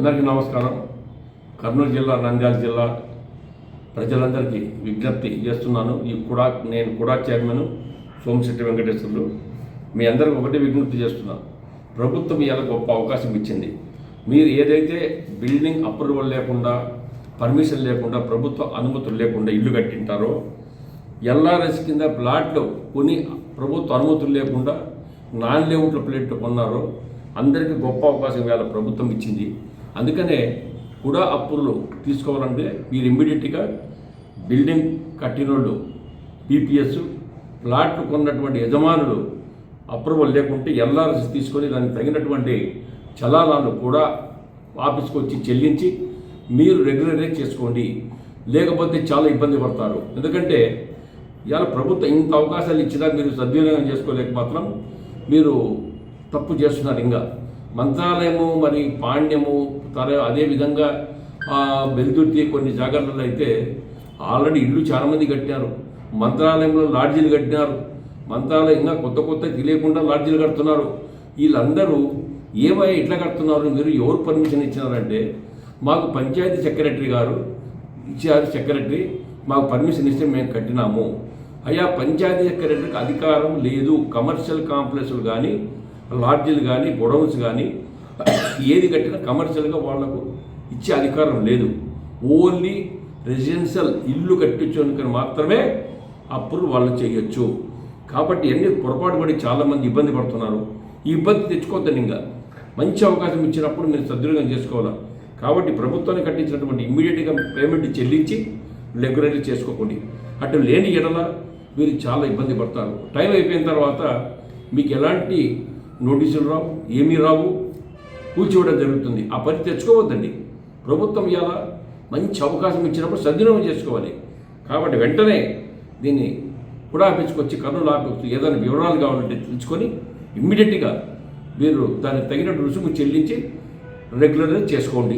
అందరికీ నమస్కారం. కర్నూలు జిల్లా, నంద్యాల జిల్లా ప్రజలందరికీ విజ్ఞప్తి చేస్తున్నాను. నేను కూడా చైర్మన్ సోమిశెట్టి వెంకటేశ్వర్లు. మీ అందరికీ ఒకటే విజ్ఞప్తి చేస్తున్నాను. ప్రభుత్వం ఇలా గొప్ప అవకాశం ఇచ్చింది. మీరు ఏదైతే బిల్డింగ్ అప్రూవల్ లేకుండా, పర్మిషన్ లేకుండా, ప్రభుత్వ అనుమతులు లేకుండా ఇల్లు కట్టింటారో, ఎల్ఆర్ఎస్ కింద ప్లాట్లు కొని ప్రభుత్వ అనుమతులు లేకుండా నాన్ లేఅవుట్ల ప్లేట్లు కొన్నారో అందరికీ గొప్ప అవకాశం ఇవాళ ప్రభుత్వం ఇచ్చింది. అందుకనే కూడా అప్పులు తీసుకోవాలంటే మీరు ఇమ్మీడియట్గా బిల్డింగ్ కట్టినోళ్ళు, పీపీఎస్, ప్లాట్లు కొన్నటువంటి యజమానులు అప్రూవల్ లేకుంటే ఎల్ఆర్ఎస్ తీసుకొని దానికి తగినటువంటి చలానాలు కూడా ఆఫీస్కి వచ్చి చెల్లించి మీరు రెగ్యులరైజ్ చేసుకోండి. లేకపోతే చాలా ఇబ్బంది పడతారు. ఎందుకంటే ఇవాళ ప్రభుత్వం ఇంత అవకాశాలు ఇచ్చినా మీరు సద్వినియోగం చేసుకోలేక మాత్రం మీరు తప్పు చేస్తున్నారు. ఇంకా మంత్రాలయము, మరి పాండ్యము, అదేవిధంగా వెల్దుర్తి కొన్ని జాగ్రత్తలు అయితే ఆల్రెడీ ఇల్లు చాలామంది కట్టినారు. మంత్రాలయంలో లాడ్జీలు కట్టినారు. మంత్రాలయంగా కొత్త తెలియకుండా లాడ్జీలు కడుతున్నారు. వీళ్ళందరూ ఏమయ్యా ఇట్లా కడుతున్నారు, మీరు ఎవరు పర్మిషన్ ఇచ్చినారంటే మాకు పంచాయతీ సెక్రటరీ గారు ఇచ్చారు. సెక్రటరీ మాకు పర్మిషన్ ఇస్తే మేము కట్టినాము. అయ్యా, పంచాయతీ సెక్రటరీకి అధికారం లేదు. కమర్షియల్ కాంప్లెక్స్లు కానీ, లాడ్జీలు కానీ, గొడౌన్స్ కానీ ఏది కట్టినా కమర్షియల్గా వాళ్లకు ఇచ్చే అధికారం లేదు. ఓన్లీ రెసిడెన్షియల్ ఇల్లు కట్టించడానికి మాత్రమే అప్పుడు వాళ్ళు చేయొచ్చు. కాబట్టి ఎన్ని పొరపాటు పడి చాలామంది ఇబ్బంది పడుతున్నారు. ఈ ఇబ్బంది తెచ్చుకోవద్దని, ఇంకా మంచి అవకాశం ఇచ్చినప్పుడు మీరు సద్వినియోగం చేసుకోవాలి. కాబట్టి ప్రభుత్వాన్ని కట్టించినటువంటి ఇమ్మీడియట్గా పేమెంట్ చెల్లించి రెగ్యులర్లీ చేసుకోకండి. అటు లేని ఎడల మీరు చాలా ఇబ్బంది పడతారు. టైం అయిపోయిన తర్వాత మీకు ఎలాంటి నోటీసులు రావు, ఏమీ రావు, కూల్చివేయడం జరుగుతుంది. ఆ పని తెచ్చుకోవద్దండి. ప్రభుత్వం ఇలా మంచి అవకాశం ఇచ్చినప్పుడు సద్వినియోగం చేసుకోవాలి. కాబట్టి వెంటనే దీన్ని కూడా ఆపించుకొచ్చి కర్నూలు ఆపించు ఏదైనా వివరాలు కావాలంటే తెలుసుకొని ఇమ్మీడియట్గా మీరు దానికి తగినట్టు రుసుము చెల్లించి రెగ్యులర్గా చేసుకోండి.